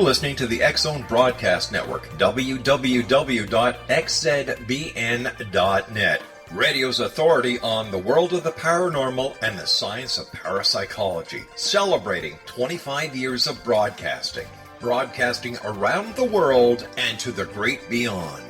listening to the X-Zone Broadcast Network, www.xzbn.net. Radio's authority on the world of the paranormal and the science of parapsychology, celebrating 25 years of broadcasting around the world and to the great beyond.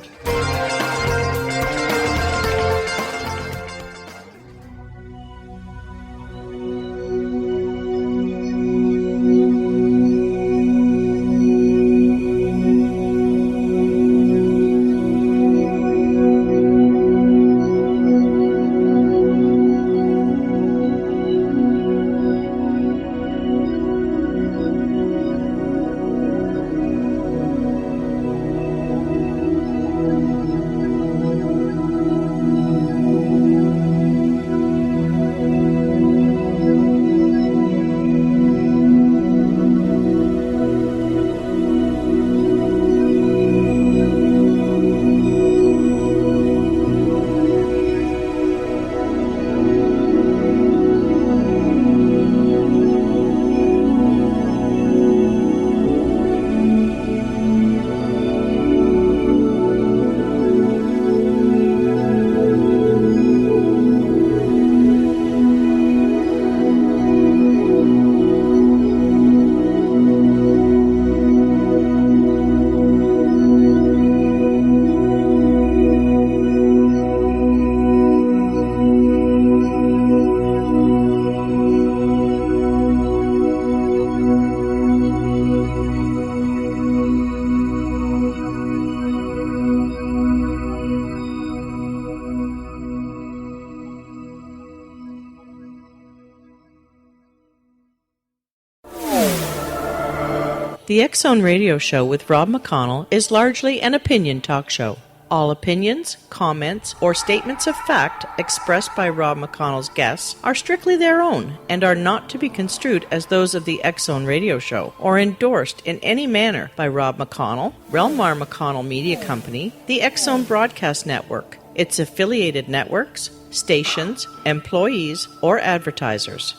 The X-Zone Radio Show with Rob McConnell is largely an opinion talk show. All opinions, comments, or statements of fact expressed by Rob McConnell's guests are strictly their own and are not to be construed as those of the X-Zone Radio Show or endorsed in any manner by Rob McConnell, Relmar McConnell Media Company, the X-Zone Broadcast Network, its affiliated networks, stations, employees, or advertisers.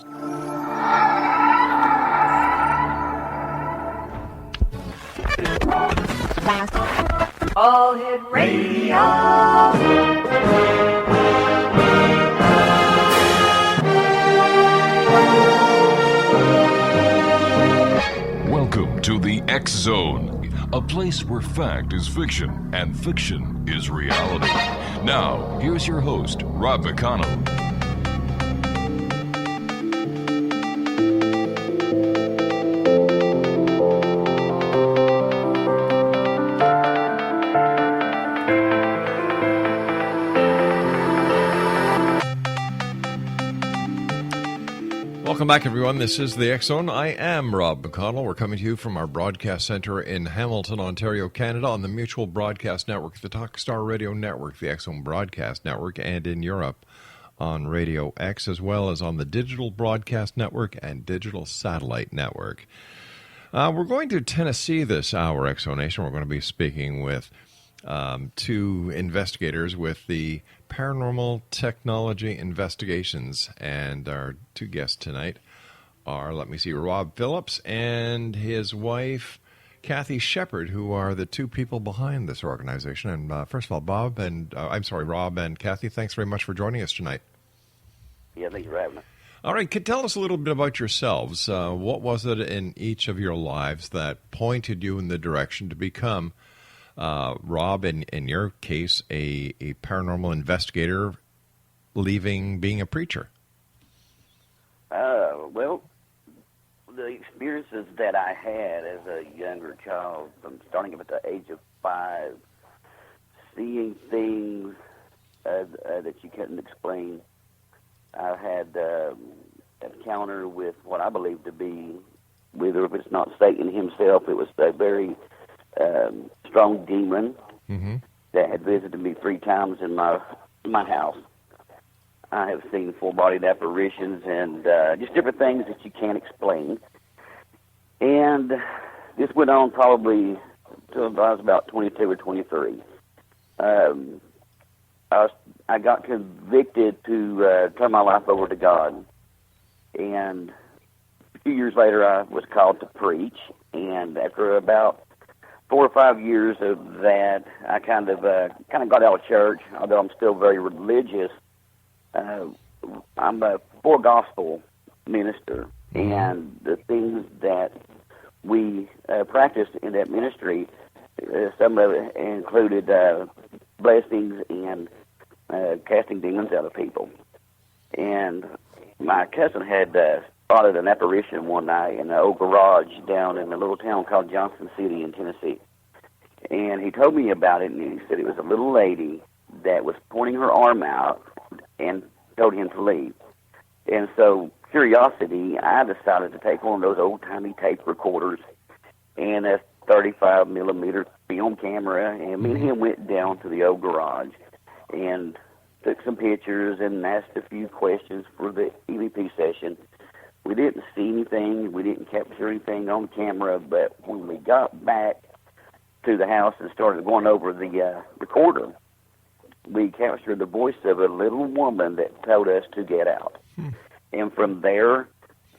All Hit Radio. Welcome to the X-Zone, a place where fact is fiction and fiction is reality. Now, here's your host, Rob McConnell. Welcome back, everyone. This is the X-Zone. I am Rob McConnell. We're coming to you from our broadcast center in Hamilton, Ontario, Canada, on the Mutual Broadcast Network, the Talkstar Radio Network, the X-Zone Broadcast Network, and in Europe on Radio X, as well as on the Digital Broadcast Network and Digital Satellite Network. We're going to Tennessee this hour, X-Zone Nation. We're going to be speaking with two investigators with the Paranormal Technology Investigations, and our two guests tonight are, Rob PHILLIPS and his wife, Kathy Shepard, who are the two people behind this organization. And first of all, Rob and Kathy, thanks very much for joining us tonight. Yeah, thanks for having us. All right, tell us a little bit about yourselves. What was it in each of your lives that pointed you in the direction to become Rob, in your case, a paranormal investigator, leaving being a preacher? Well, the experiences that I had as a younger child, from starting up at the age of 5, seeing things that you couldn't explain. I had an encounter with what I believe to be, whether if it's not Satan himself, it was a very strong demon that had visited me 3 times in my house. I have seen full-bodied apparitions and just different things that you can't explain. And this went on probably until I was about 22 or 23. I got convicted to turn my life over to God. And few years later, I was called to preach, and after about 4 or 5 years of that, I kind of got out of church. Although I'm still very religious, I'm a full gospel minister, and the things that we practiced in that ministry, some of it included blessings and casting demons out of people. And my cousin had spotted an apparition one night in an old garage down in a little town called Johnson City in Tennessee. And he told me about it, and he said it was a little lady that was pointing her arm out and told him to leave. And so, curiosity, I decided to take one of those old-timey tape recorders and a 35-millimeter film camera, and me and him went down to the old garage and took some pictures and asked a few questions for the EVP session. We didn't see anything. We didn't capture anything on camera, but when we got back to the house and started going over the recorder, we captured the voice of a little woman that told us to get out. And from there,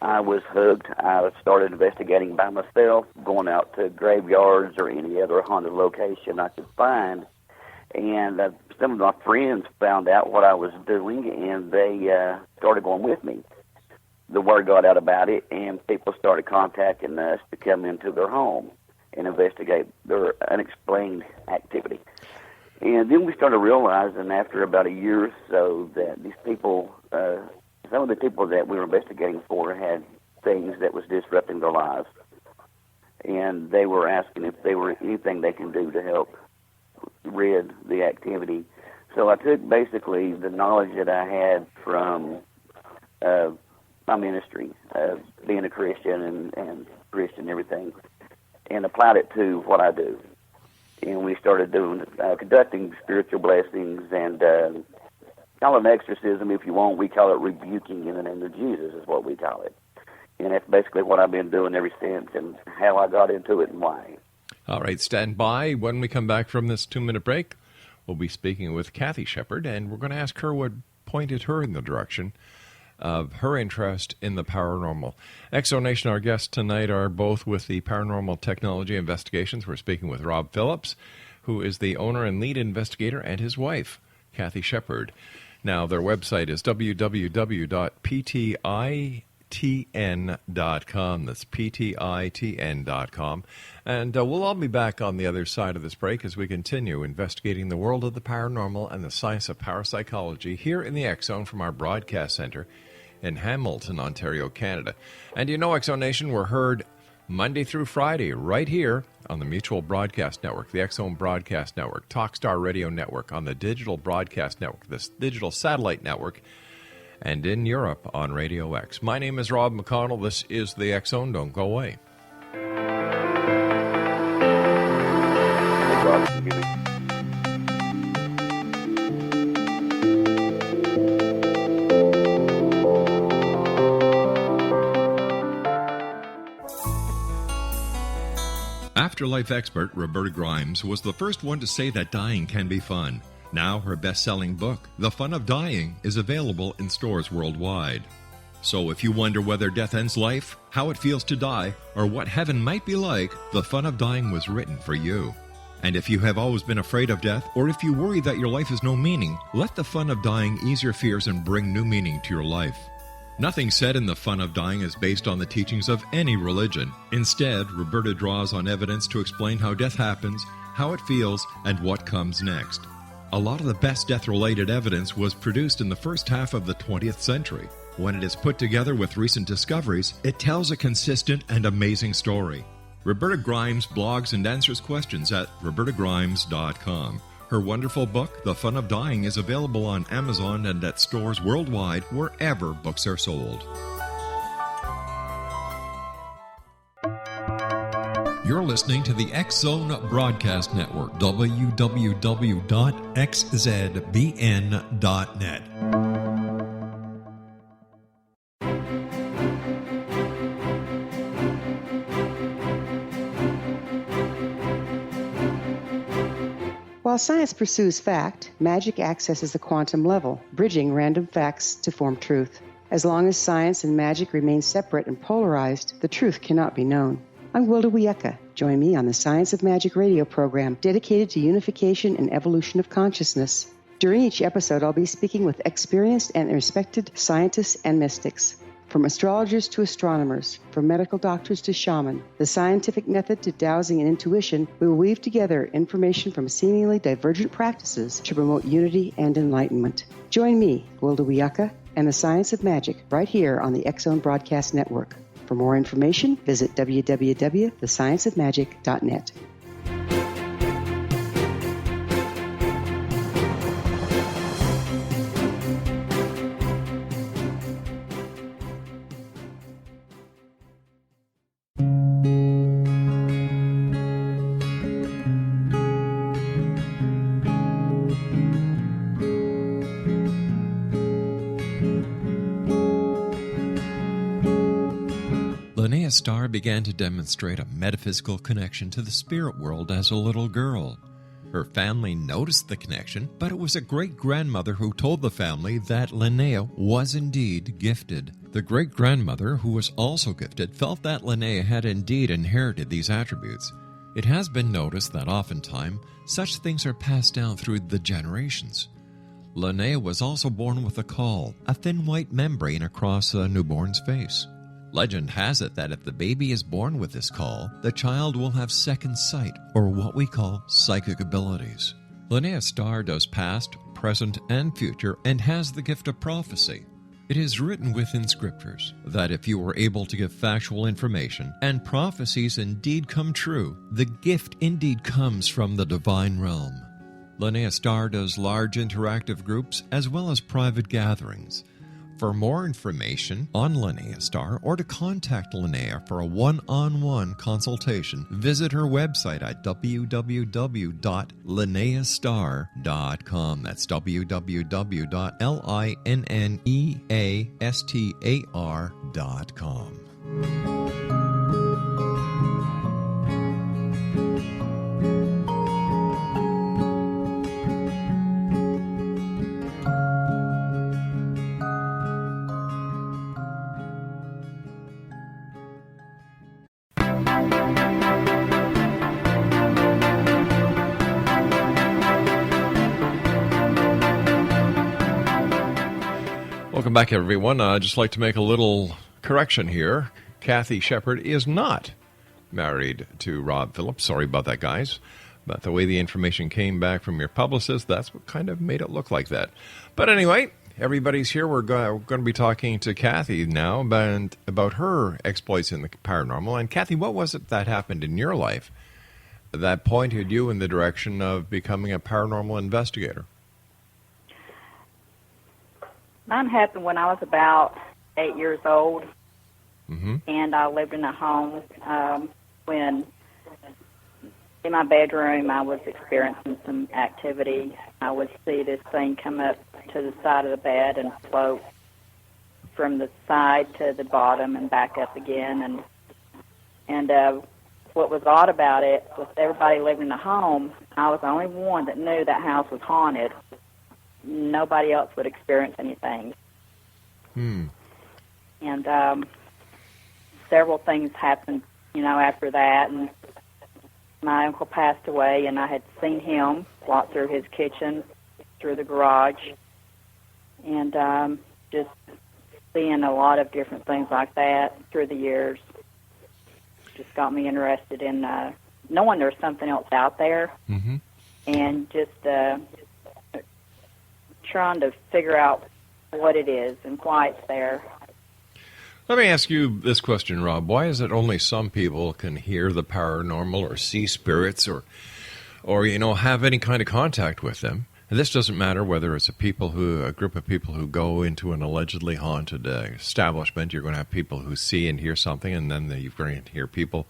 I was hooked. I started investigating by myself, going out to graveyards or any other haunted location I could find. And some of my friends found out what I was doing, and they started going with me. The word got out about it, and people started contacting us to come into their home and investigate their unexplained activity. And then we started realizing after about a year or so that these people, some of the people that we were investigating for had things that was disrupting their lives. And they were asking if there were anything they can do to help rid the activity. So I took basically the knowledge that I had from my ministry, being a Christian and Christian everything, and applied it to what I do. And we started doing conducting spiritual blessings and call it an exorcism if you want. We call it rebuking in the name of Jesus is what we call it. And that's basically what I've been doing ever since and how I got into it and why. All right, stand by. When we come back from this 2-minute break, we'll be speaking with Kathy Shepard, and we're going to ask her what pointed her in the direction of her interest in the paranormal. Exonation, our guests tonight are both with the Paranormal Technology Investigations. We're speaking with ROBB PHILLIPS, who is the owner and lead investigator, and his wife, Kathy Shepard. Now, their website is www.ptitn.com. That's ptitn.com. And we'll all be back on the other side of this break as we continue investigating the world of the paranormal and the science of parapsychology here in the X Zone from our broadcast center in Hamilton, Ontario, Canada. And you know, Exonation, we're heard Monday through Friday right here on the Mutual Broadcast Network, the X Zone Broadcast Network, Talkstar Radio Network, on the Digital Broadcast Network, the Digital Satellite Network, and in Europe on Radio X. My name is Rob McConnell. This is the X Zone. Don't go away. Afterlife expert Roberta Grimes was the first one to say that dying can be fun. Now her best-selling book, The Fun of Dying, is available in stores worldwide. So if you wonder whether death ends life, how it feels to die, or what heaven might be like, The Fun of Dying was written for you. And if you have always been afraid of death, or if you worry that your life has no meaning, let The Fun of Dying ease your fears and bring new meaning to your life. Nothing said in The Fun of Dying is based on the teachings of any religion. Instead, Roberta draws on evidence to explain how death happens, how it feels, and what comes next. A lot of the best death-related evidence was produced in the first half of the 20th century. When it is put together with recent discoveries, it tells a consistent and amazing story. Roberta Grimes blogs and answers questions at robertagrimes.com. Her wonderful book, The Fun of Dying, is available on Amazon and at stores worldwide wherever books are sold. You're listening to the X Zone Broadcast Network, www.xzbn.net. While science pursues fact, magic accesses the quantum level, bridging random facts to form truth. As long as science and magic remain separate and polarized, the truth cannot be known. I'm Wilda Wiecka. Join me on the Science of Magic radio program dedicated to unification and evolution of consciousness. During each episode, I'll be speaking with experienced and respected scientists and mystics. From astrologers to astronomers, from medical doctors to shaman, the scientific method to dowsing and intuition, we will weave together information from seemingly divergent practices to promote unity and enlightenment. Join me, Wilda Wiecka, and the Science of Magic right here on the X-Zone Broadcast Network. For more information, visit www.thescienceofmagic.net. Starr began to demonstrate a metaphysical connection to the spirit world as a little girl. Her family noticed the connection, but it was a great-grandmother who told the family that Linnea was indeed gifted. The great-grandmother, who was also gifted, felt that Linnea had indeed inherited these attributes. It has been noticed that oftentimes such things are passed down through the generations. Linnea was also born with a caul, a thin white membrane across a newborn's face. Legend has it that if the baby is born with this caul, the child will have second sight, or what we call psychic abilities. Linnea Starr does past, present, and future, and has the gift of prophecy. It is written within scriptures that if you are able to give factual information, and prophecies indeed come true, the gift indeed comes from the divine realm. Linnea Starr does large interactive groups as well as private gatherings. For more information on Linnea Starr or to contact Linnea for a one-on-one consultation, visit her website at www.linneastar.com. That's www.linneastar.com. Welcome back, everyone. I'd just like to make a little correction here. Kathy Shepard is not married to Rob Phillips. Sorry about that, guys. But the way the information came back from your publicist, that's what kind of made it look like that. But anyway, everybody's here. We're going to be talking to Kathy now about her exploits in the paranormal. And Kathy, what was it that happened in your life that pointed you in the direction of becoming a paranormal investigator? Mine happened when I was about 8 years old, Mm-hmm. and I lived in a home when in my bedroom I was experiencing some activity. I would see this thing come up to the side of the bed and float from the side to the bottom and back up again. And what was odd about it was everybody living in the home, I was the only one that knew that house was haunted. Nobody else would experience anything. And several things happened, after that. And my uncle passed away, and I had seen him walk through his kitchen, through the garage, and just seeing a lot of different things like that through the years just got me interested in knowing there's something else out there, Mm-hmm. and just trying to figure out what it is and why it's there. Let me ask you this question, Rob. Why is it only some people can hear the paranormal or see spirits or have any kind of contact with them? And this doesn't matter whether it's a group of people who go into an allegedly haunted establishment. You're going to have people who see and hear something, and then you're going to hear people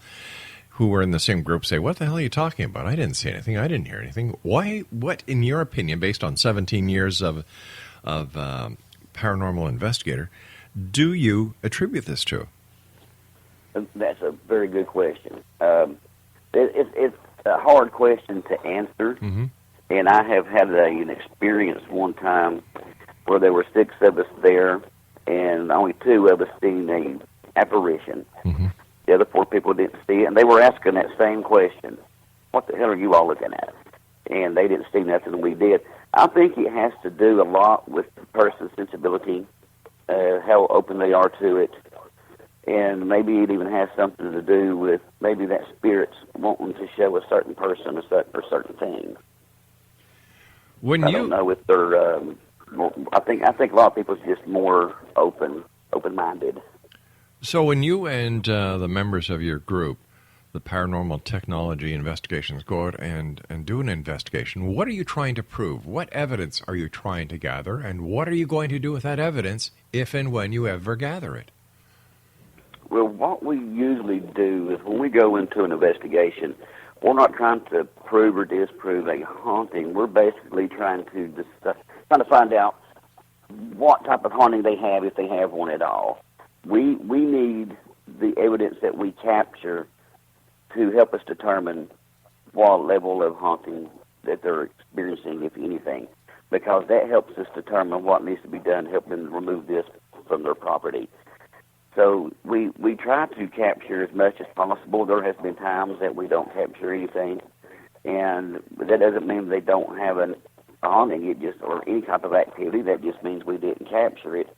who are in the same group say, "What the hell are you talking about? I didn't see anything. I didn't hear anything." Why? What, in your opinion, based on 17 years of paranormal investigator, do you attribute this to? That's a very good question. It's a hard question to answer, Mm-hmm. and I have had an experience one time where there were 6 of us there, and only 2 of us seen a apparition. Mm-hmm. The other 4 people didn't see it, and they were asking that same question. What the hell are you all looking at? And they didn't see nothing, and we did. I think it has to do a lot with the person's sensibility, how open they are to it, and maybe it even has something to do with maybe that spirit's wanting to show a certain person or certain thing. I don't know if they're. I think a lot of people's just more open-minded. So when you and the members of your group, the Paranormal Technology Investigations, go out and do an investigation, what are you trying to prove? What evidence are you trying to gather, and what are you going to do with that evidence if and when you ever gather it? Well, what we usually do is when we go into an investigation, we're not trying to prove or disprove a haunting. We're basically trying to find out what type of haunting they have, if they have one at all. We need the evidence that we capture to help us determine what level of haunting that they're experiencing, if anything, because that helps us determine what needs to be done to help them remove this from their property. So we try to capture as much as possible. There has been times that we don't capture anything, and that doesn't mean they don't have a haunting. It just, or any type of activity, that just means we didn't capture it.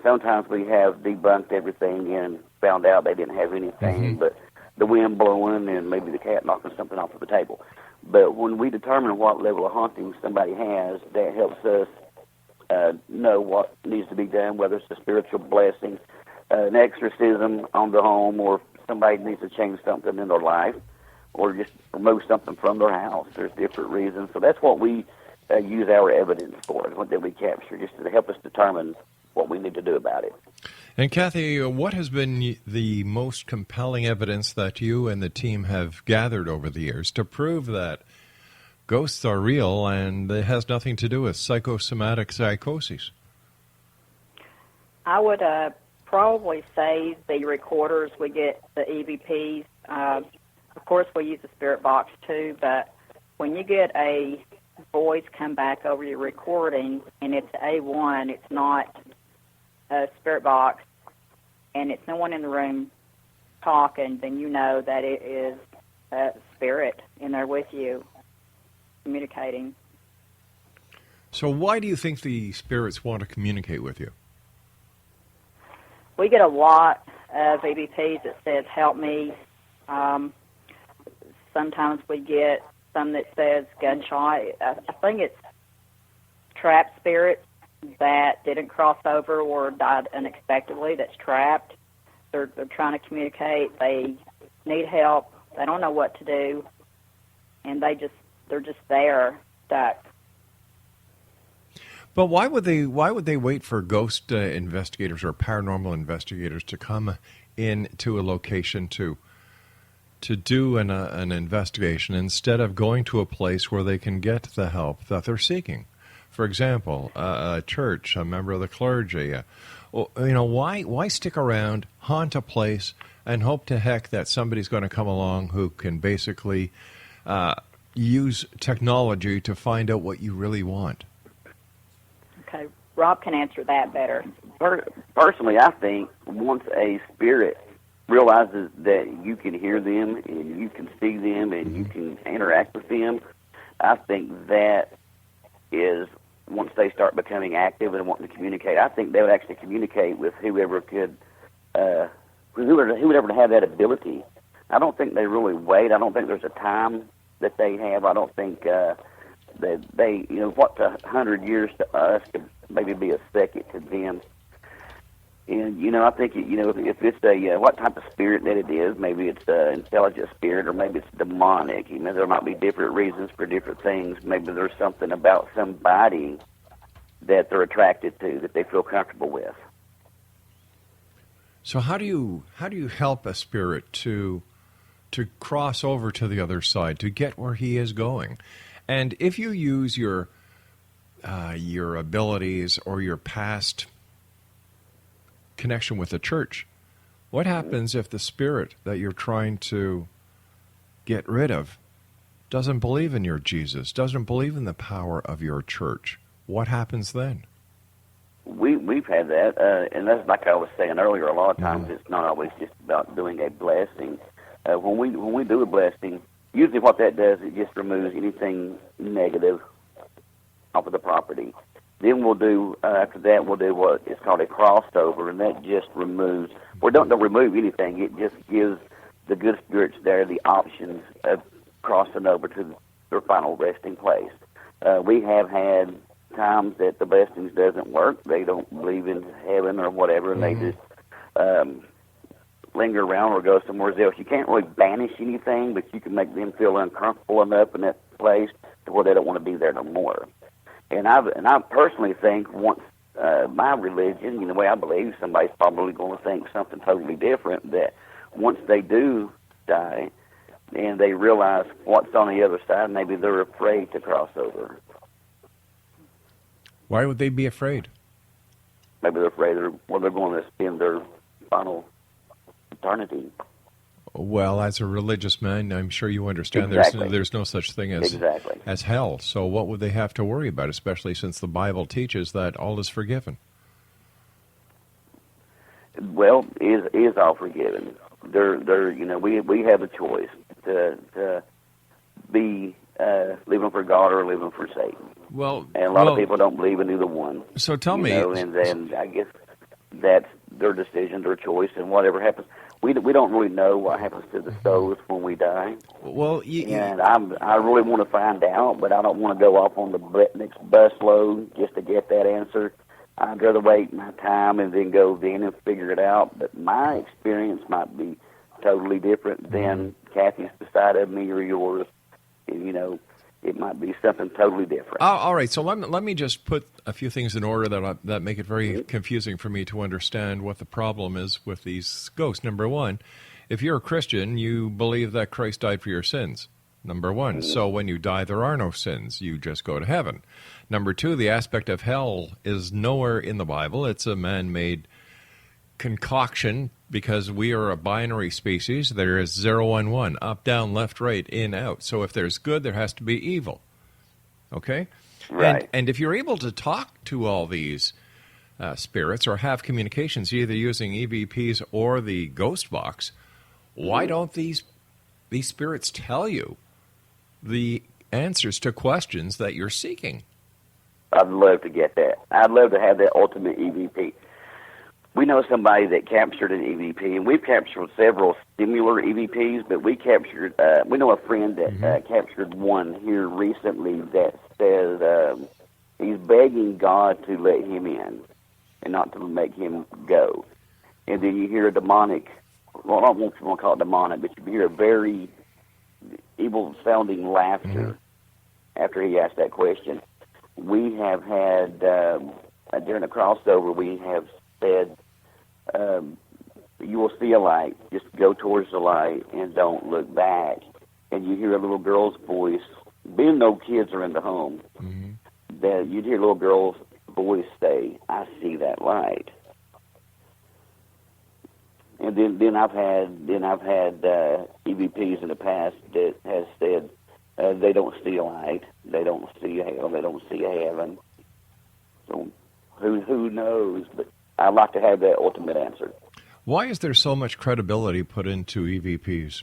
Sometimes we have debunked everything and found out they didn't have anything, but the wind blowing and maybe the cat knocking something off of the table. But when we determine what level of haunting somebody has, that helps us know what needs to be done, whether it's a spiritual blessing, an exorcism on the home, or somebody needs to change something in their life, or just remove something from their house. There's different reasons. So that's what we use our evidence for, what that we capture, just to help us determine what we need to do about it. And Kathy, what has been the most compelling evidence that you and the team have gathered over the years to prove that ghosts are real and it has nothing to do with psychosomatic psychoses? I would probably say the recorders. We get the EVPs. Of course, we use the spirit box too, but when you get a voice come back over your recording and it's A1, it's not a spirit box, and it's no one in the room talking, then you know that it is a spirit in there with you, communicating. So why do you think the spirits want to communicate with you? We get a lot of EVPs that says, help me. Sometimes we get some that says gunshot. I think it's trapped spirits that didn't cross over or died unexpectedly, that's trapped. They're trying to communicate. They need help. They don't know what to do, and they're just there, stuck. But why would they wait for ghost investigators or paranormal investigators to come into a location to do an investigation instead of going to a place where they can get the help that they're seeking? For example, a church, a member of the clergy. Why stick around, haunt a place, and hope to heck that somebody's going to come along who can basically use technology to find out what you really want? Okay, Rob can answer that better. Personally, I think once a spirit realizes that you can hear them and you can see them and you can interact with them, I think that is, once they start becoming active and wanting to communicate, I think they would actually communicate with whoever could, whoever have that ability. I don't think they really wait. I don't think there's a time that they have. I don't think that they, what 100 years to us could maybe be a second to them. And, I think, if it's what type of spirit that it is, maybe it's an intelligent spirit or maybe it's demonic. There might be different reasons for different things. Maybe there's something about somebody that they're attracted to, that they feel comfortable with. So how do you help a spirit to cross over to the other side, to get where he is going? And if you use your abilities or your past connection with the church, what happens if the spirit that you're trying to get rid of doesn't believe in your Jesus, doesn't believe in the power of your church? What happens then? We we've had that, and that's like I was saying earlier. A lot of times it's not always just about doing a blessing. When we do a blessing, usually what that does, it just removes anything negative off of the property. Then we'll do after that we'll do what is called a crossover, and that just removes. Well, don't remove anything. It just gives the good spirits there the options of crossing over to their final resting place. We have had times that the blessings doesn't work. They don't believe in heaven or whatever, and they just linger around or go somewhere else. You can't really banish anything, but you can make them feel uncomfortable enough in that place to where they don't want to be there no more. And I personally think once my religion, the way I believe, somebody's probably going to think something totally different, that once they do die and they realize what's on the other side, maybe they're afraid to cross over. Why would they be afraid? Maybe they're afraid they're going to spend their final eternity. Well, as a religious man, I'm sure you understand Exactly. there's no such thing as hell. So what would they have to worry about, especially since the Bible teaches that all is forgiven? Well, is all forgiven. We have a choice to be living for God or living for Satan. Well, and a lot of people don't believe in either one. So tell me, and then I guess that's their decision, their choice, and whatever happens. We don't really know what happens to the souls when we die. Well, and I really want to find out, but I don't want to go off on the next bus load just to get that answer. I'd rather wait my time and then go then and figure it out. But my experience might be totally different than Kathy's beside of me or yours. And, it might be something totally different. All right, so let me just put a few things in order that make it very confusing for me to understand what the problem is with these ghosts. Number one, if you're a Christian, you believe that Christ died for your sins. Number one, so when you die, there are no sins. You just go to heaven. Number two, the aspect of hell is nowhere in the Bible. It's a man-made concoction because we are a binary species. There is 0 and 1, up, down, left, right, in, out. So if there's good, there has to be evil. Okay? Right. And if you're able to talk to all these spirits or have communications either using EVPs or the ghost box, why don't these spirits tell you the answers to questions that you're seeking? I'd love to get that. I'd love to have that ultimate EVP. We know somebody that captured an EVP, and we've captured several similar EVPs, but we know a friend that captured one here recently that says he's begging God to let him in and not to make him go. And then you hear a demonic, well, I don't want to call it demonic, but you hear a very evil-sounding laughter after he asked that question. We have had, during the crossover, we have said, you will see a light, just go towards the light and don't look back. And you hear a little girl's voice, being no kids are in the home, that you'd hear a little girl's voice say, I see that light. And then I've had EVPs in the past that has said they don't see a light, they don't see a hell, they don't see a heaven. So who knows? But I'd like to have that ultimate answer. Why is there so much credibility put into EVPs?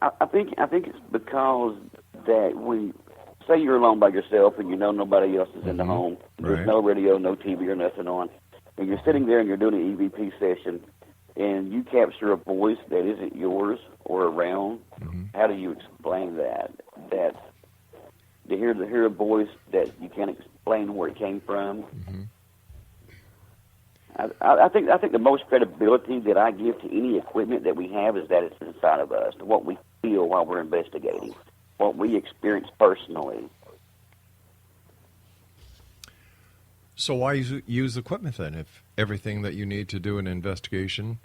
I think it's because that we say you're alone by yourself and you know nobody else is in the home. There's no radio, no TV, or nothing on, and you're sitting there and you're doing an EVP session, and you capture a voice that isn't yours or around. How do you explain that? That to hear a voice that you can't explain where it came from. I think the most credibility that I give to any equipment that we have is that it's inside of us, what we feel while we're investigating, what we experience personally. So why use equipment then if everything that you need to do an investigation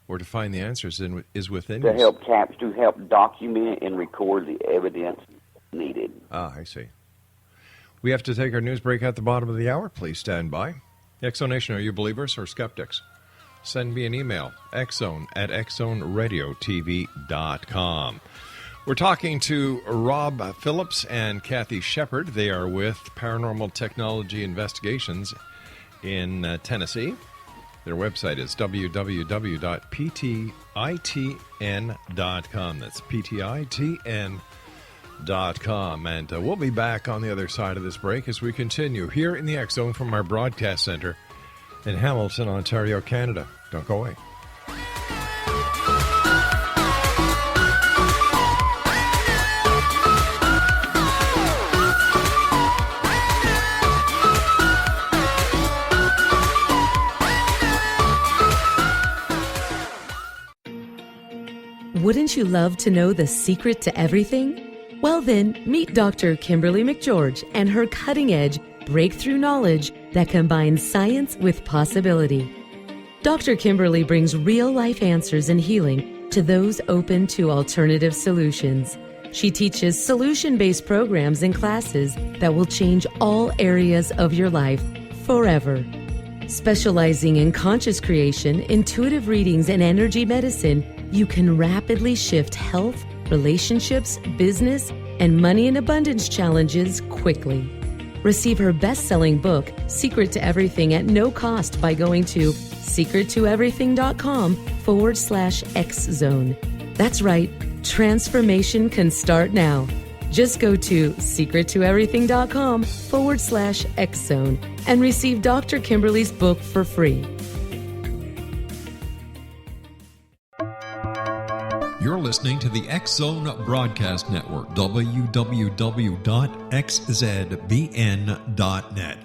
or to find the answers is within you? To help document and record the evidence needed. Ah, I see. We have to take our news break at the bottom of the hour. Please stand by. Exonation, are you believers or skeptics? Send me an email, exone@exoneradiotv.com. We're talking to ROBB PHILLIPS and Kathy Shepard. They are with Paranormal Technology Investigations in Tennessee. Their website is www.ptitn.com. That's ptitn.com. And we'll be back on the other side of this break as we continue here in the X Zone from our broadcast center in Hamilton, Ontario, Canada. Don't go away. Wouldn't you love to know the secret to everything? Well then, meet Dr. Kimberly McGeorge and her cutting-edge breakthrough knowledge that combines science with possibility. Dr. Kimberly brings real-life answers and healing to those open to alternative solutions. She teaches solution-based programs and classes that will change all areas of your life forever. Specializing in conscious creation, intuitive readings, and energy medicine, you can rapidly shift health, relationships, business, and money and abundance challenges quickly. Receive her best-selling book, Secret to Everything, at no cost by going to secrettoeverything.com/X-Zone. That's right, transformation can start now. Just go to secrettoeverything.com/X-Zone and receive Dr. Kimberly's book for free. You're listening to the X Zone Broadcast Network, www.xzbn.net.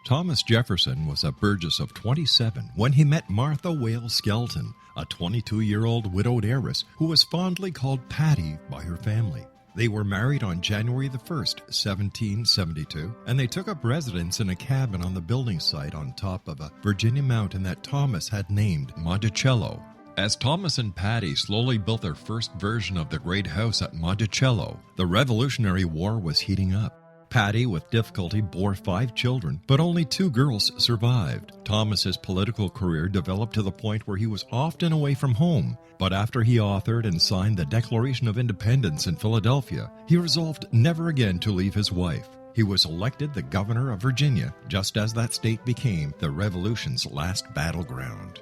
Thomas Jefferson was a Burgess of 27 when he met Martha Wales Skelton, a 22-year-old widowed heiress who was fondly called Patty by her family. They were married on January the 1st, 1772, and they took up residence in a cabin on the building site on top of a Virginia mountain that Thomas had named Monticello. As Thomas and Patty slowly built their first version of the great house at Monticello, the Revolutionary War was heating up. Patty, with difficulty, bore 5 children, but only 2 girls survived. Thomas's political career developed to the point where he was often away from home, but after he authored and signed the Declaration of Independence in Philadelphia, he resolved never again to leave his wife. He was elected the governor of Virginia, just as that state became the Revolution's last battleground.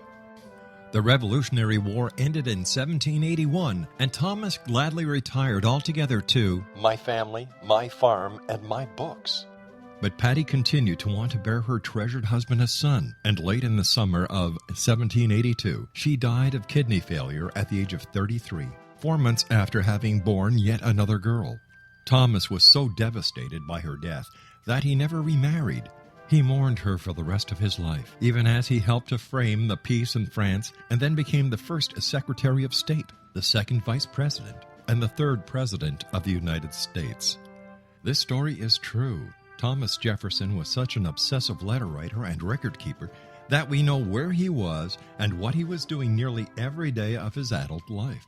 The Revolutionary War ended in 1781, and Thomas gladly retired altogether to my family, my farm, and my books. But Patty continued to want to bear her treasured husband a son, and late in the summer of 1782, she died of kidney failure at the age of 33, 4 months after having borne yet another girl. Thomas was so devastated by her death that he never remarried. He mourned her for the rest of his life, even as he helped to frame the peace in France and then became the first Secretary of State, the second Vice President, and the third President of the United States. This story is true. Thomas Jefferson was such an obsessive letter writer and record keeper that we know where he was and what he was doing nearly every day of his adult life.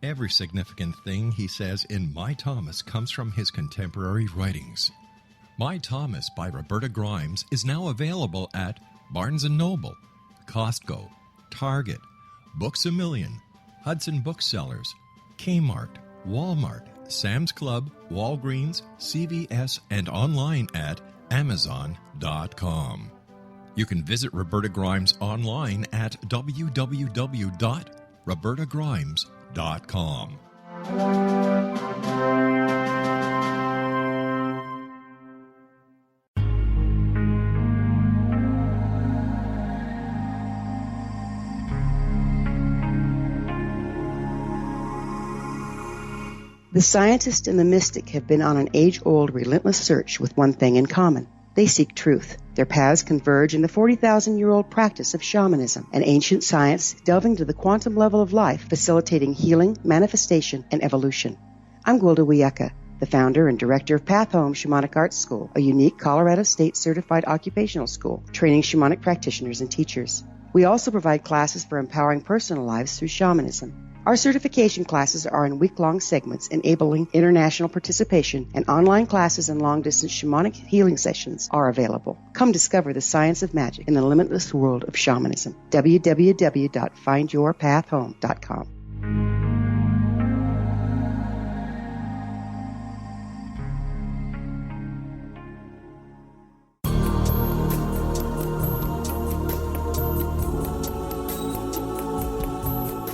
Every significant thing he says in My Thomas comes from his contemporary writings. My Thomas by Roberta Grimes is now available at Barnes & Noble, Costco, Target, Books A Million, Hudson Booksellers, Kmart, Walmart, Sam's Club, Walgreens, CVS, and online at Amazon.com. You can visit Roberta Grimes online at www.robertagrimes.com. The scientist and the mystic have been on an age-old, relentless search with one thing in common. They seek truth. Their paths converge in the 40,000-year-old practice of shamanism, an ancient science delving to the quantum level of life, facilitating healing, manifestation, and evolution. I'm Gwilda Wiyaka, the founder and director of Path Home Shamanic Arts School, a unique Colorado State-certified occupational school, training shamanic practitioners and teachers. We also provide classes for empowering personal lives through shamanism. Our certification classes are in week-long segments enabling international participation, and online classes and long-distance shamanic healing sessions are available. Come discover the science of magic in the limitless world of shamanism. www.findyourpathhome.com.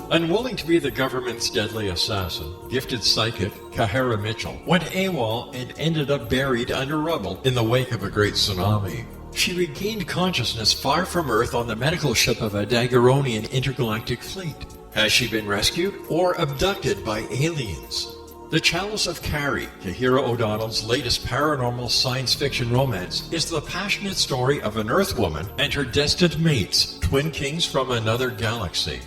Unwilling to be the government's deadly assassin, gifted psychic Kahara Mitchell went AWOL and ended up buried under rubble in the wake of a great tsunami. She regained consciousness far from Earth on the medical ship of a Daguerrean intergalactic fleet. Has she been rescued or abducted by aliens? The Chalice of Carrie, Kahira O'Donnell's latest paranormal science fiction romance, is the passionate story of an Earth woman and her destined mates, twin kings from another galaxy.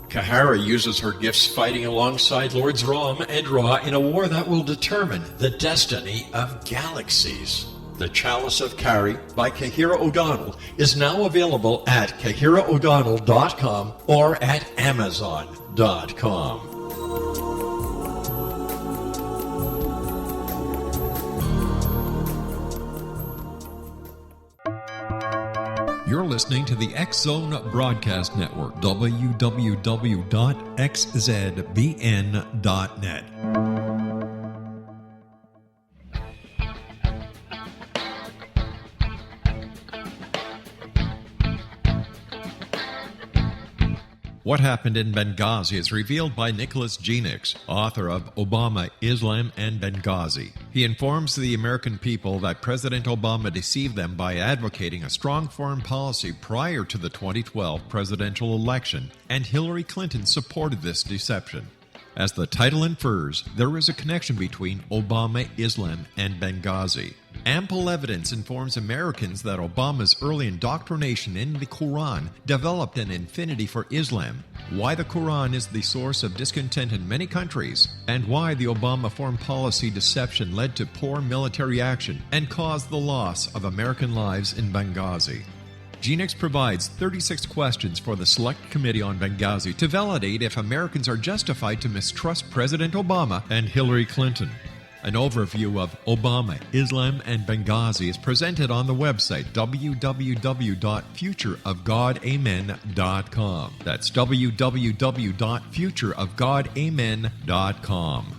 Kahara uses her gifts fighting alongside Lords Rom and Ra in a war that will determine the destiny of galaxies. The Chalice of Carrie by Kahira O'Donnell is now available at KahiraO'Donnell.com or at Amazon.com. You're listening to the X-Zone Broadcast Network, www.xzbn.net. What Happened in Benghazi is revealed by Nicholas Genix, author of Obama, Islam, and Benghazi. He informs the American people that President Obama deceived them by advocating a strong foreign policy prior to the 2012 presidential election, and Hillary Clinton supported this deception. As the title infers, there is a connection between Obama, Islam, and Benghazi. Ample evidence informs Americans that Obama's early indoctrination in the Quran developed an affinity for Islam, why the Quran is the source of discontent in many countries, and why the Obama foreign policy deception led to poor military action and caused the loss of American lives in Benghazi. Genix provides 36 questions for the Select Committee on Benghazi to validate if Americans are justified to mistrust President Obama and Hillary Clinton. An overview of Obama, Islam, and Benghazi is presented on the website www.futureofgodamen.com. That's www.futureofgodamen.com.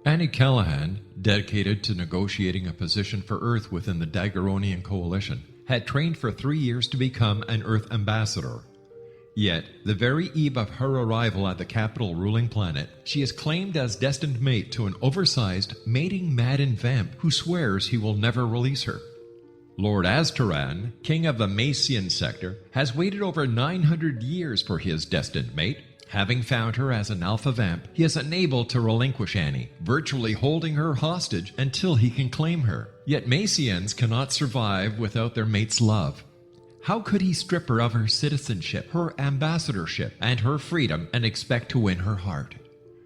Annie Callahan, dedicated to negotiating a position for Earth within the Daguerrean Coalition, had trained for 3 years to become an Earth ambassador. Yet, the very eve of her arrival at the capital ruling planet, she is claimed as destined mate to an oversized, mating-maddened vamp who swears he will never release her. Lord Aztaran, king of the Macian sector, has waited over 900 years for his destined mate. Having found her as an alpha vamp, he is unable to relinquish Annie, virtually holding her hostage until he can claim her. Yet Macians cannot survive without their mate's love. How could he strip her of her citizenship, her ambassadorship, and her freedom and expect to win her heart?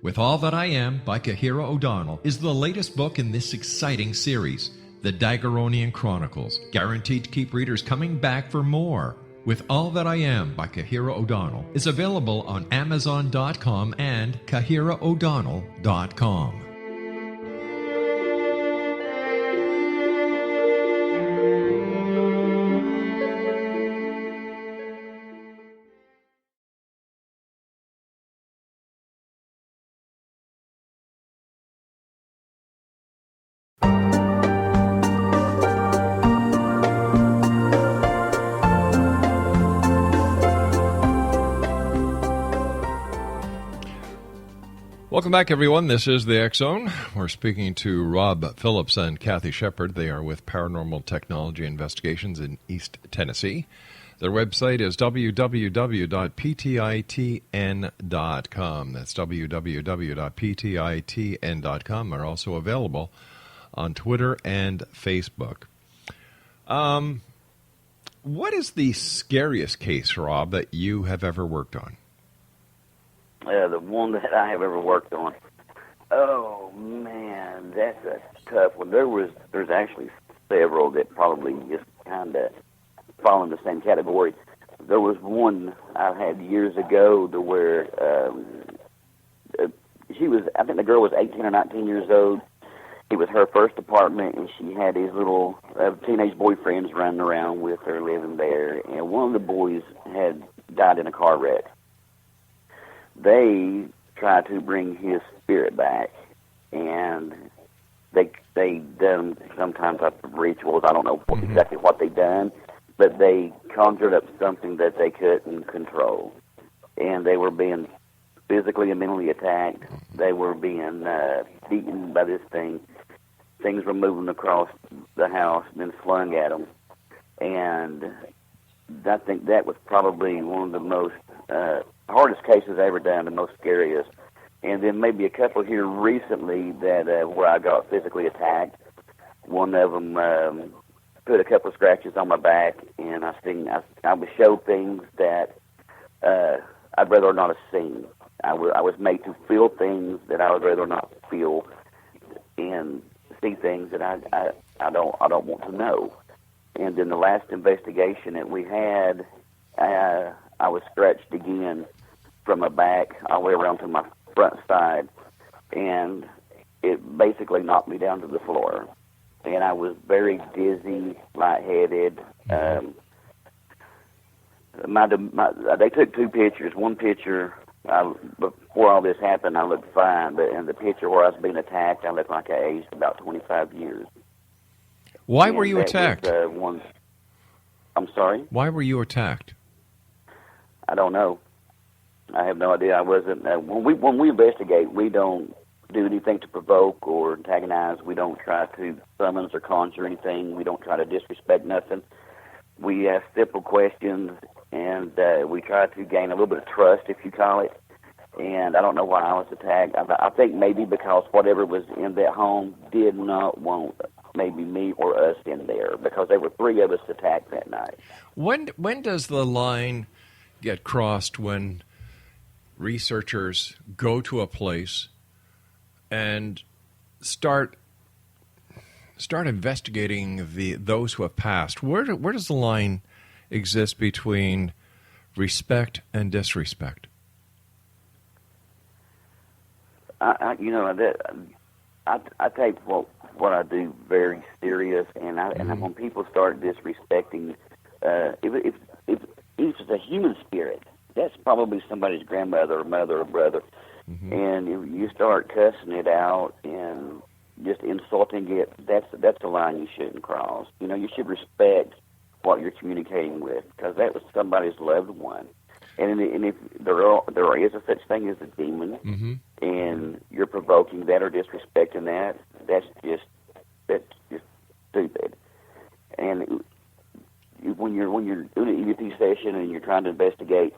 With All That I Am by Kahira O'Donnell is the latest book in this exciting series, The Daguerrean Chronicles, guaranteed to keep readers coming back for more. With All That I Am by Kahira O'Donnell is available on Amazon.com and KahiraO'Donnell.com. Welcome back, everyone. This is the X-Zone. We're speaking to ROBB PHILLIPS and Kathy Shepard. They are with Paranormal Technology Investigations in East Tennessee. Their website is www.ptitn.com. That's www.ptitn.com. They're also available on Twitter and Facebook. What is the scariest case, Rob, that you have ever worked on? The one that I have ever worked on Oh man, that's a tough one. There's actually several that probably just kind of fall in the same category. There was one I had years ago to where I think the girl was 18 or 19 years old. It was her first apartment, and she had these little teenage boyfriends running around with her, living there. And one of the boys had died in a car wreck. They tried to bring his spirit back, and they done some type of rituals. I don't know exactly what they done, but they conjured up something that they couldn't control, and they were being physically and mentally attacked. They were being beaten by this thing. Things were moving across the house and then flung at them. And I think that was probably one of the most hardest cases I ever done, the most scariest. And then maybe a couple here recently that where I got physically attacked. One of them put a couple of scratches on my back, and I was showed things that I'd rather not have seen. I was made to feel things that I would rather not feel, and see things that I don't want to know. And then the last investigation that we had, I was scratched again from my back all the way around to my front side, and it basically knocked me down to the floor. And I was very dizzy, lightheaded. They took two pictures. One picture, before all this happened, I looked fine, but in the picture where I was being attacked, I looked like I aged about 25 years. Why were you attacked? I'm sorry? Why were you attacked? I don't know. I have no idea. I wasn't. When we investigate, we don't do anything to provoke or antagonize. We don't try to summons or conjure anything. We don't try to disrespect nothing. We ask simple questions, and we try to gain a little bit of trust, if you call it. And I don't know why I was attacked. I think maybe because whatever was in that home did not want maybe me or us in there, because there were three of us attacked that night. When does the line get crossed when researchers go to a place and start investigating those who have passed? Where does the line exist between respect and disrespect? I take what I do very serious, and when people start disrespecting, if it's a human spirit, that's probably somebody's grandmother or mother or brother, and if you start cussing it out and just insulting it, that's a line you shouldn't cross. You should respect what you're communicating with, because that was somebody's loved one. And if there is a such thing as a demon, and you're provoking that or disrespecting that, that's just stupid. And when you're doing an EVP session and you're trying to investigate,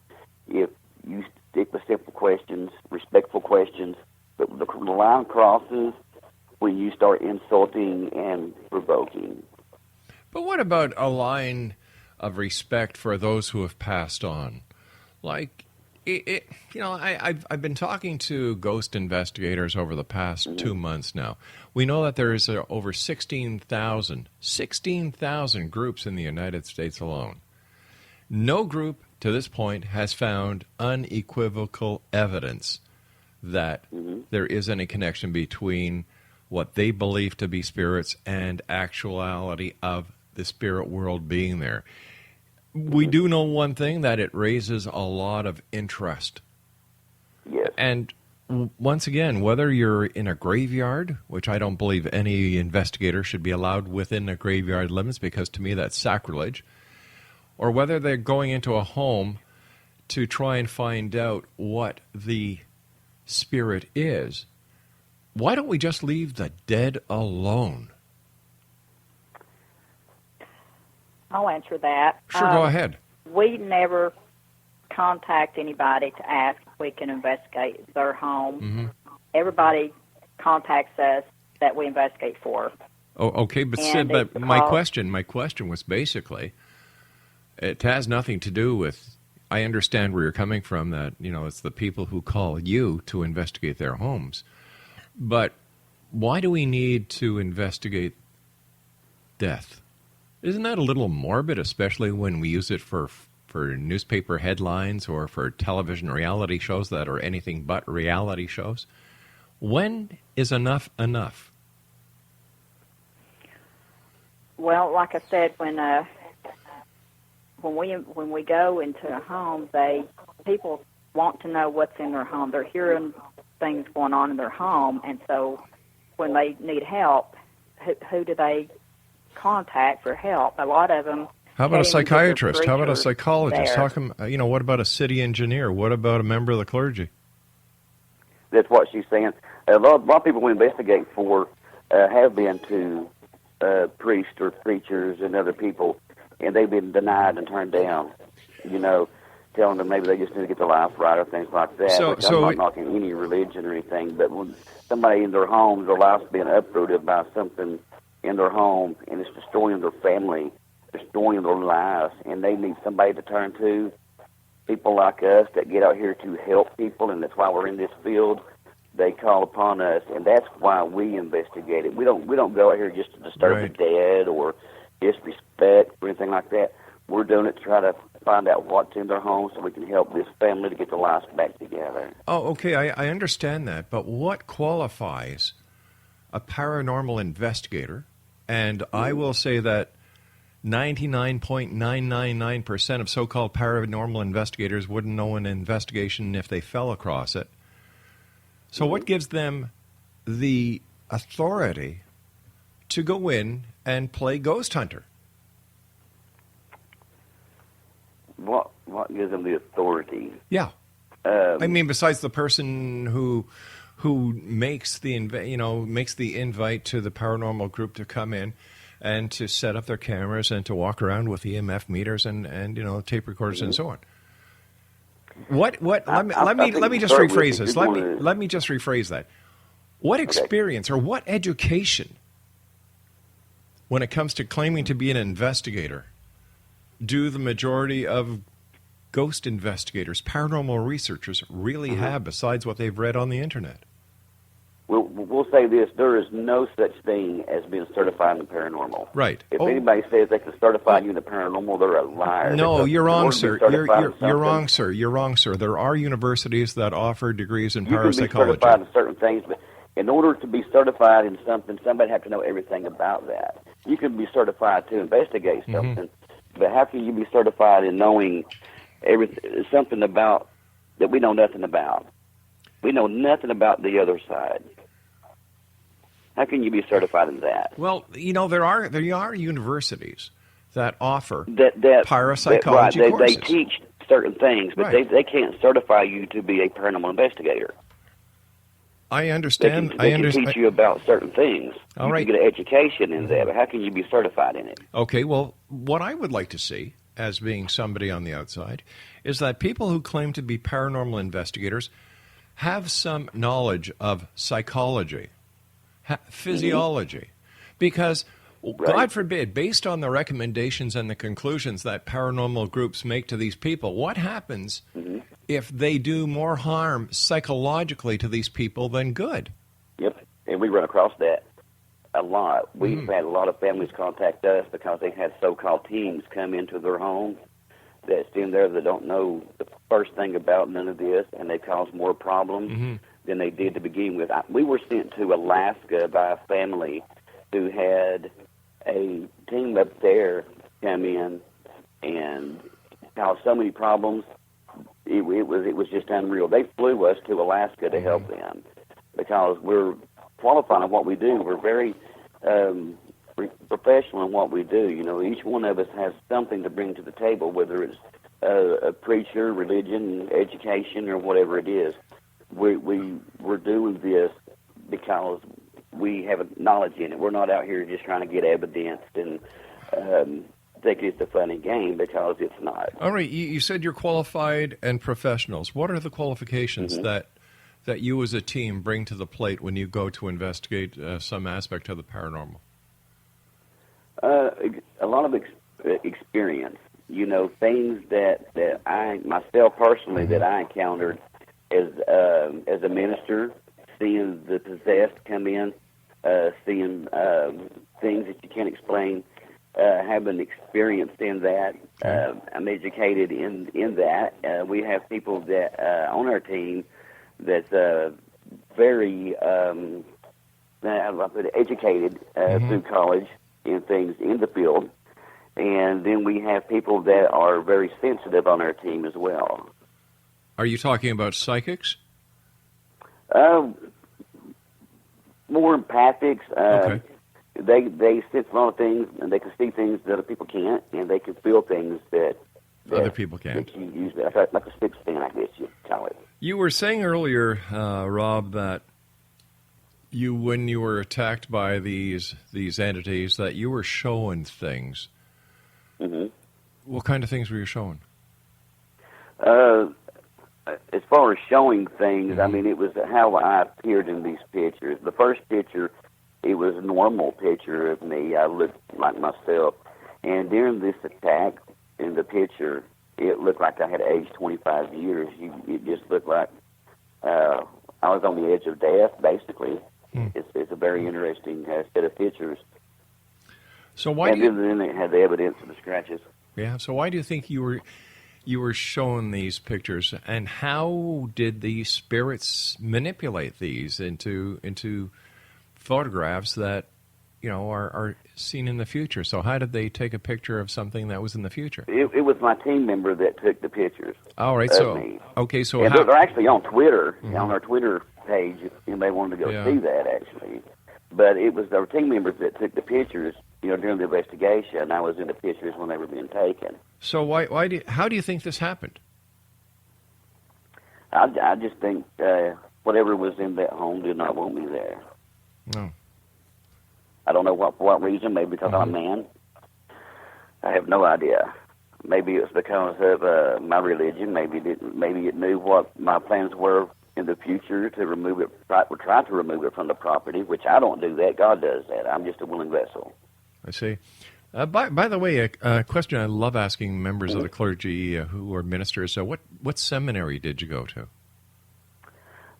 if you stick with simple questions, respectful questions, but the line crosses when you start insulting and provoking. But what about a line of respect for those who have passed on? Like, I've been talking to ghost investigators over the past 2 months now. We know that there is over 16,000 groups in the United States alone. No group to this point has found unequivocal evidence that there is any connection between what they believe to be spirits and actuality of the spirit world being there. We do know one thing, that it raises a lot of interest. Yes. And once again, whether you're in a graveyard, which I don't believe any investigator should be allowed within the graveyard limits, because to me that's sacrilege, or whether they're going into a home to try and find out what the spirit is, why don't we just leave the dead alone? I'll answer that. Sure, go ahead. We never contact anybody to ask if we can investigate their home. Everybody contacts us that we investigate for. Oh, okay, but Sid, but my question was basically, it has nothing to do with, I understand where you're coming from, that, it's the people who call you to investigate their homes. But why do we need to investigate death? Isn't that a little morbid, especially when we use it for newspaper headlines or for television reality shows that are anything but reality shows? When is enough enough? Well, like I said, when we go into a home, people want to know what's in their home. They're hearing things going on in their home, and so when they need help, who do they contact for help? A lot of them. How about a psychiatrist? How about a there. psychologist? What about a city engineer? What about a member of the clergy? That's what she's saying. A lot of people we investigate for have been to priests or preachers and other people, and they've been denied and turned down. Telling them maybe they just need to get their life right or things like that. I'm not knocking any religion or anything, but when somebody in their home, their life's being uprooted by something in their home, and it's destroying their family, destroying their lives, and they need somebody to turn to. People like us that get out here to help people, and that's why we're in this field. They call upon us, and that's why we investigate it. We don't go out here just to disturb the dead or disrespect or anything like that. We're doing it to try to find out what's in their home so we can help this family to get their lives back together. Oh, okay, I understand that, but what qualifies a paranormal investigator? And I will say that 99.999% of so-called paranormal investigators wouldn't know an investigation if they fell across it. So what gives them the authority to go in and play ghost hunter? What gives them the authority? Yeah, besides the person who makes the invite to the paranormal group to come in and to set up their cameras and to walk around with EMF meters and tape recorders and so on. Let me just rephrase this. Let me just rephrase that. What experience or what education, when it comes to claiming to be an investigator, do the majority of ghost investigators, paranormal researchers, really have besides what they've read on the internet? We'll say this: there is no such thing as being certified in the paranormal. Right. If anybody says they can certify you in the paranormal, they're a liar. No, you're wrong, sir. You're wrong, sir. You're wrong, sir. There are universities that offer degrees in parapsychology. You can be certified in certain things, but in order to be certified in something, somebody have to know everything about that. You can be certified to investigate something, but how can you be certified in knowing something about that we know nothing about? We know nothing about the other side. How can you be certified in that? Well, there are universities that offer that parapsychology courses. They teach certain things, but they can't certify you to be a paranormal investigator. I understand. They can teach you about certain things. All you right. can get an education in that, but how can you be certified in it? Okay, well, what I would like to see, as being somebody on the outside, is that people who claim to be paranormal investigators have some knowledge of psychology, physiology, because God forbid, based on the recommendations and the conclusions that paranormal groups make to these people, what happens if they do more harm psychologically to these people than good? Yep, and we run across that a lot. We've had a lot of families contact us because they've had so-called teams come into their home that's in there that don't know the first thing about none of this, and they cause more problems than they did to begin with. We were sent to Alaska by a family who had a team up there come in and caused so many problems. It was just unreal. They flew us to Alaska to help them because we're qualified in what we do. We're very professional in what we do. Each one of us has something to bring to the table, whether it's a preacher, religion, education, or whatever it is. We're doing this because we have knowledge in it. We're not out here just trying to get evidence and think it's a funny game, because it's not. All right, you said you're qualified and professionals. What are the qualifications that you as a team bring to the plate when you go to investigate some aspect of the paranormal? A lot of experience. Things that I myself personally that I encountered as a minister, seeing the possessed come in, seeing things that you can't explain, having experience in that. I'm educated in that. We have people that on our team that's very educated through college in things in the field. And then we have people that are very sensitive on our team as well. Are you talking about psychics? More empathics. Okay. They sense a lot of things, and they can see things that other people can't, and they can feel things that Other people can't. That you use like a sixth sense, I guess you'd call it. You were saying earlier, Rob, that when you were attacked by these entities, that you were showing things. Mm-hmm. What kind of things were you showing? As far as showing things, I mean, it was how I appeared in these pictures. The first picture, it was a normal picture of me. I looked like myself. And during this attack in the picture, it looked like I had aged 25 years. It just looked like I was on the edge of death, basically. It's a very interesting set of pictures. So why then it had the evidence of the scratches. Yeah. So why do you think you were shown these pictures, and how did the spirits manipulate these into photographs that are seen in the future? So how did they take a picture of something that was in the future? It was my team member that took the pictures. All right. Of me. Okay. So and they're actually on Twitter, on our Twitter page. If anybody wanted to go see that, actually. But it was our team members that took the pictures, during the investigation. I was in the pictures when they were being taken. So how do you think this happened? I just think whatever was in that home did not want me there. No. I don't know for what reason. Maybe because I'm a man. I have no idea. Maybe it was because of my religion. Maybe it knew what my plans were in the future to remove it, try to remove it from the property, which I don't do that. God does that. I'm just a willing vessel. I see. By the way, a question I love asking members of the clergy who are ministers. So what seminary did you go to?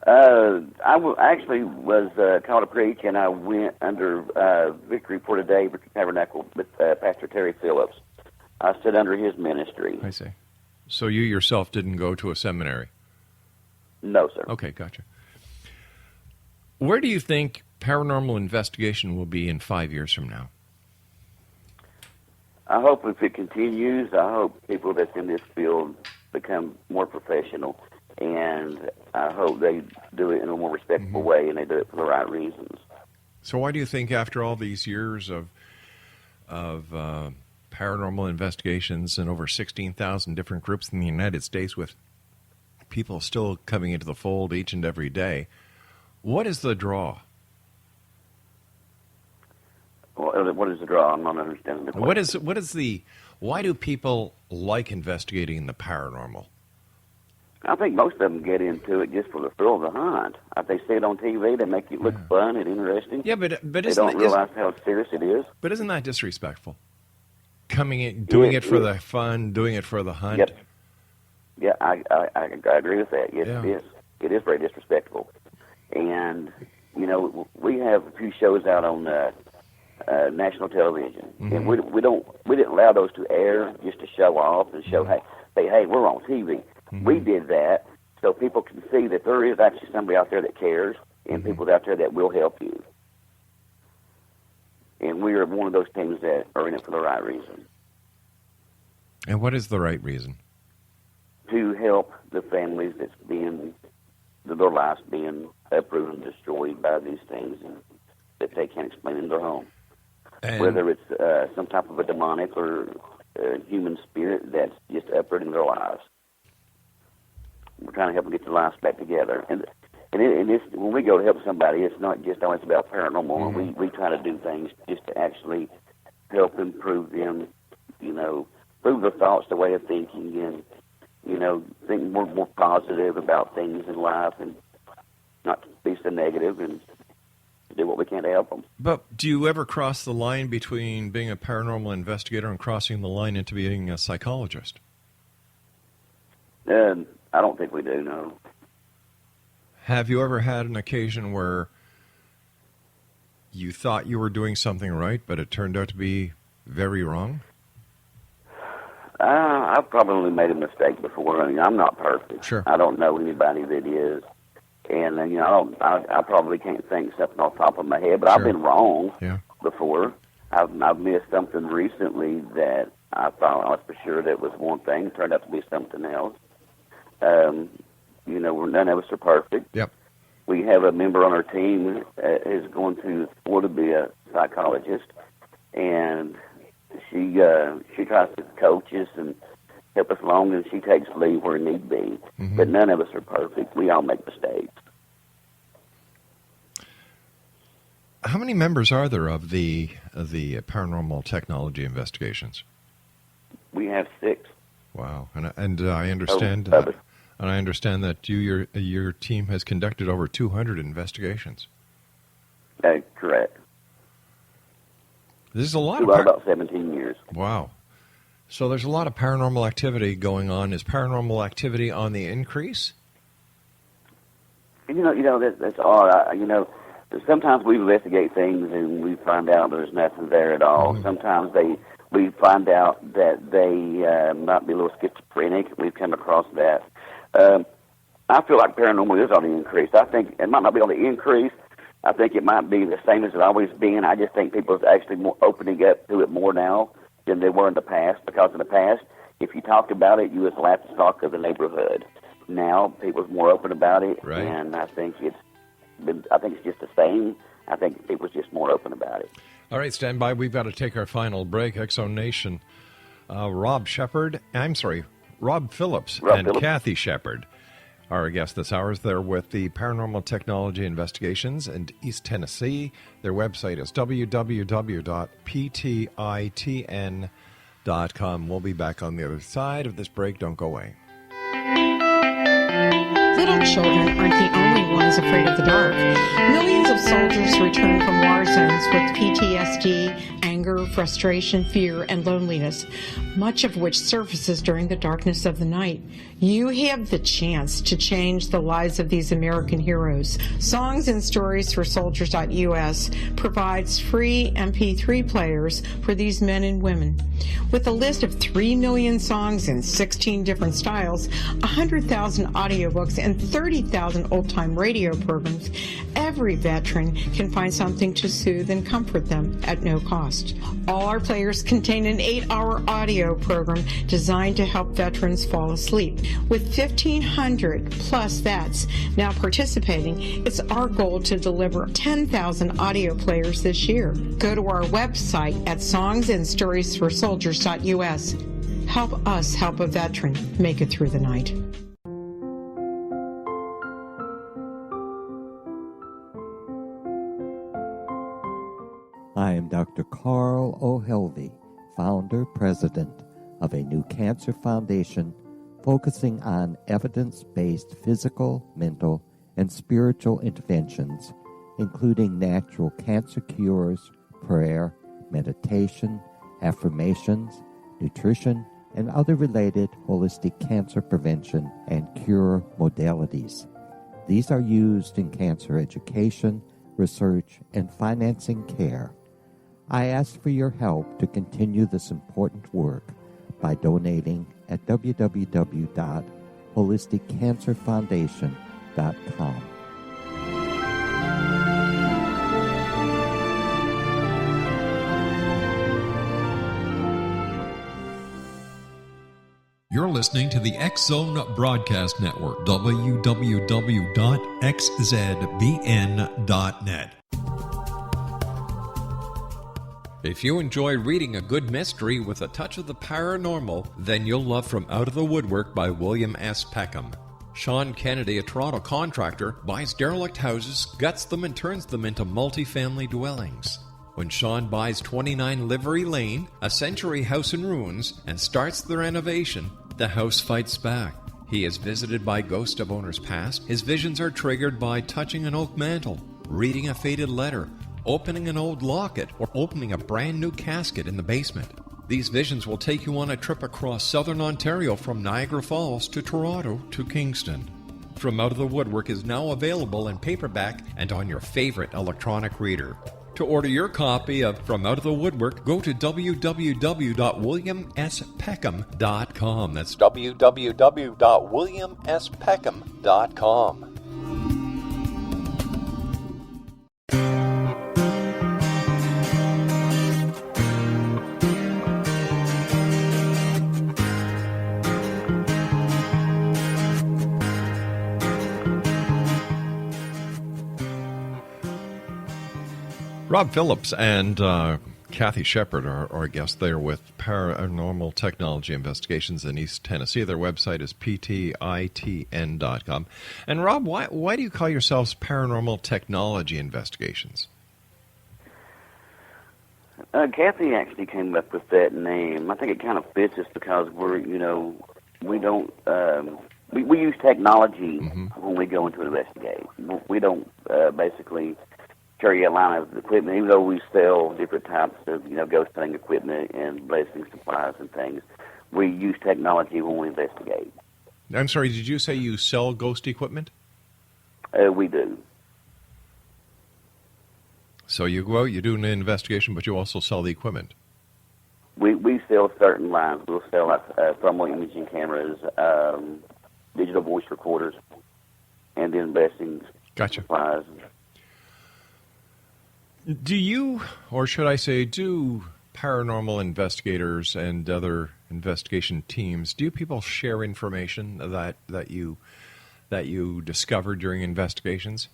I actually was called to preach, and I went under Victory for Today, Victory Tabernacle, with Pastor Terry Phillips. I stood under his ministry. I see. So you yourself didn't go to a seminary? No, sir. Okay, gotcha. Where do you think paranormal investigation will be in 5 years from now? I hope if it continues, I hope people that's in this field become more professional, and I hope they do it in a more respectful way, and they do it for the right reasons. So why do you think after all these years of paranormal investigations and over 16,000 different groups in the United States with people still coming into the fold each and every day, what is the draw? Well, what is the draw? I'm not understanding the question. Why do people like investigating the paranormal? I think most of them get into it just for the thrill of the hunt. If they see it on TV, they make it look fun and interesting. Yeah, but they don't realize how serious it is. But isn't that disrespectful? Coming in, doing it for the fun, doing it for the hunt. Yep. Yeah, I agree with that. Yes, it is. It is very disrespectful. And we have a few shows out on national television, and we didn't allow those to air just to show off and show hey, we're on TV. We did that so people can see that there is actually somebody out there that cares, and people out there that will help you. And we are one of those teams that are in it for the right reason. And what is the right reason? To help the families that's their lives being uprooted and destroyed by these things that they can't explain in their home. And whether it's some type of a demonic or human spirit that's just uprooting their lives. We're trying to help them get their lives back together. And when we go to help somebody, it's not just always about paranormal. We try to do things just to actually help improve them, improve their thoughts, their way of thinking, and, think more positive about things in life and not be so negative and do what we can to help them. But do you ever cross the line between being a paranormal investigator and crossing the line into being a psychologist? I don't think we do, no. Have you ever had an occasion where you thought you were doing something right, but it turned out to be very wrong? I've probably made a mistake before. I mean, I'm not perfect. Sure. I don't know anybody that is. And, I probably can't think something off the top of my head, but I've been wrong before. I've missed something recently that I thought I was for sure that was one thing. It turned out to be something else. None of us are perfect. Yep. We have a member on our team who's going to school to be a psychologist, and she tries to coach us and help us along, and she takes leave where need be. Mm-hmm. But none of us are perfect. We all make mistakes. How many members are there of the paranormal technology investigations? We have 6. Wow, and I understand. And I understand that your team has conducted over 200 investigations. Correct. This is a lot. About 17 years. Wow. So there's a lot of paranormal activity going on. Is paranormal activity on the increase? That's odd. Sometimes we investigate things and we find out there's nothing there at all. Mm-hmm. Sometimes we find out that they might be a little schizophrenic. We've come across that. I feel like paranormal is on the increase. I think it might not be on the increase. I think it might be the same as it's always been. I just think people are actually more opening up to it more now than they were in the past. Because in the past, if you talked about it, you was the laughing stock of the neighborhood. Now, people's more open about it, right. And I think it's just the same. I think people's just more open about it. All right, stand by. We've got to take our final break. X-Zone Nation, Rob Phillips and Kathy Shepard are our guests this hour. They're with the Paranormal Technology Investigations in East Tennessee. Their website is www.ptitn.com. We'll be back on the other side of this break. Don't go away. Little children aren't the only ones afraid of the dark. Millions of soldiers return from war zones with PTSD, anger, frustration, fear, and loneliness, much of which surfaces during the darkness of the night. You have the chance to change the lives of these American heroes. Songs and Stories for Soldiers.us provides free MP3 players for these men and women. With a list of 3 million songs in 16 different styles, 100,000 audiobooks, and 30,000 old-time radio programs, every veteran can find something to soothe and comfort them at no cost. All our players contain an 8-hour audio program designed to help veterans fall asleep. With 1,500 plus vets now participating, it's our goal to deliver 10,000 audio players this year. Go to our website at songsandstoriesforsoldiers.us. Help us help a veteran make it through the night. I am Dr. Carl O'Helvey, founder, president of a new cancer foundation focusing on evidence-based physical, mental, and spiritual interventions, including natural cancer cures, prayer, meditation, affirmations, nutrition, and other related holistic cancer prevention and cure modalities. These are used in cancer education, research, and financing care. I ask for your help to continue this important work by donating at www.holisticcancerfoundation.com. You're listening to the X-Zone Broadcast Network, www.xzbn.net. If you enjoy reading a good mystery with a touch of the paranormal, then you'll love From Out of the Woodwork by William S. Peckham. Sean Kennedy, a Toronto contractor, buys derelict houses, guts them, and turns them into multi-family dwellings. When Sean buys 29 Livery Lane, a century house in ruins, and starts the renovation, the house fights back. He is visited by ghosts of owners past. His visions are triggered by touching an oak mantle, reading a faded letter, opening an old locket, or opening a brand new casket in the basement. These visions will take you on a trip across southern Ontario from Niagara Falls to Toronto to Kingston. From Out of the Woodwork is now available in paperback and on your favorite electronic reader. To order your copy of From Out of the Woodwork, go to www.williamspeckham.com. That's www.williamspeckham.com. Rob Phillips and Kathy Shepard are our guests. They're with Paranormal Technology Investigations in East Tennessee. Their website is ptitn.com. And Rob, why do you call yourselves Paranormal Technology Investigations? Kathy actually came up with that name. I think it kind of fits us because we don't, we use technology when we go into investigate. We don't basically carry a line of equipment, even though we sell different types of, ghost hunting equipment and blessing supplies and things. We use technology when we investigate. I'm sorry, did you say you sell ghost equipment? We do. So you go out, you do an investigation, but you also sell the equipment. We sell certain lines. We'll sell thermal imaging cameras, digital voice recorders, and then blessings supplies. Do you, or should I say, do paranormal investigators and other investigation teams, do people share information that you discover during investigations?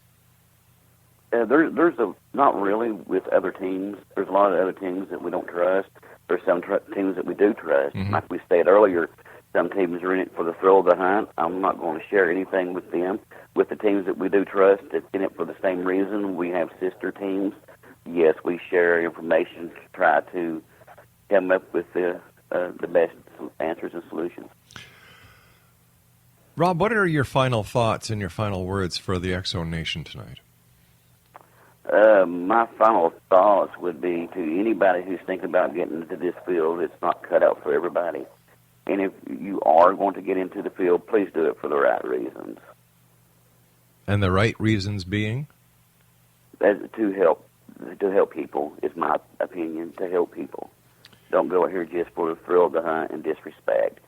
There's not really with other teams. There's a lot of other teams that we don't trust. There's some teams that we do trust. Like we said earlier, some teams are in it for the thrill of the hunt. I'm not going to share anything with them. With the teams that we do trust, that's in it for the same reason. We have sister teams. Yes, we share information to try to come up with the best answers and solutions. Rob, what are your final thoughts and your final words for the X-Zone Nation tonight? My final thoughts would be to anybody who's thinking about getting into this field, it's not cut out for everybody. And if you are going to get into the field, please do it for the right reasons. And the right reasons being? To help people is my opinion, to help people. Don't go out here just for the thrill of the hunt and disrespect.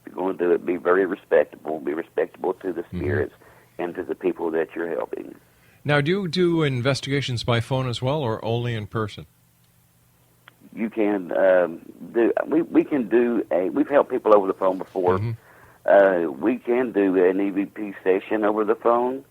If you're going to do it, be very respectable. Be respectable to the spirits and to the people that you're helping. Now, do you do investigations by phone as well, or only in person? You can do. We can do we've helped people over the phone before. We can do an EVP session over the phone.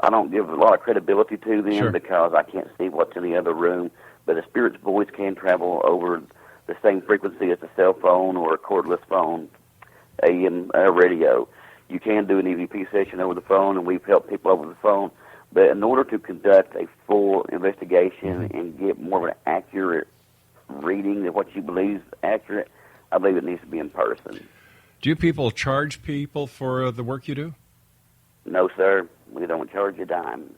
I don't give a lot of credibility to them because I can't see what's in the other room. But a spirit's voice can travel over the same frequency as a cell phone or a cordless phone, AM radio. You can do an EVP session over the phone, and we've helped people over the phone. But in order to conduct a full investigation and get more of an accurate reading of what you believe is accurate, I believe it needs to be in person. Do people charge people for the work you do? No, sir. We don't charge a dime.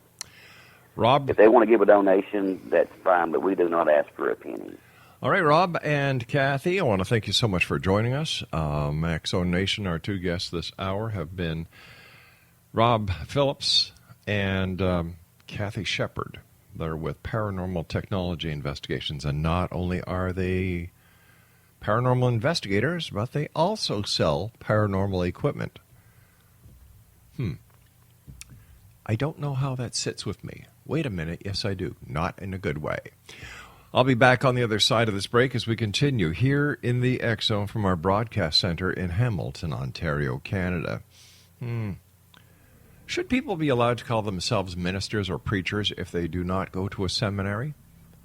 Rob? If they want to give a donation, that's fine, but we do not ask for a penny. All right, Rob and Kathy, I want to thank you so much for joining us. X-Zone Nation, our two guests this hour have been Rob Phillips and Kathy Shepard. They're with Paranormal Technology Investigations, and not only are they paranormal investigators, but they also sell paranormal equipment. I don't know how that sits with me. Wait a minute, yes I do. Not in a good way. I'll be back on the other side of this break as we continue here in the X-Zone from our broadcast center in Hamilton, Ontario, Canada. Should people be allowed to call themselves ministers or preachers if they do not go to a seminary?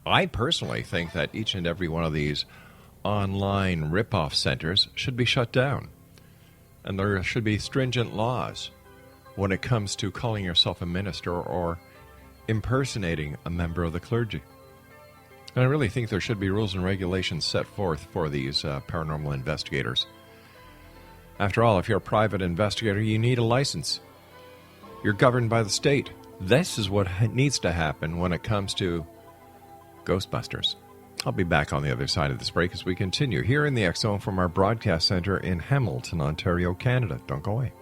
I personally think that each and every one of these online rip-off centers should be shut down. And there should be stringent laws when it comes to calling yourself a minister or impersonating a member of the clergy. And I really think there should be rules and regulations set forth for these paranormal investigators. After all, if you're a private investigator, you need a license. You're governed by the state. This is what needs to happen when it comes to Ghostbusters. I'll be back on the other side of this break as we continue here in the X-Zone from our broadcast center in Hamilton, Ontario, Canada. Don't go away.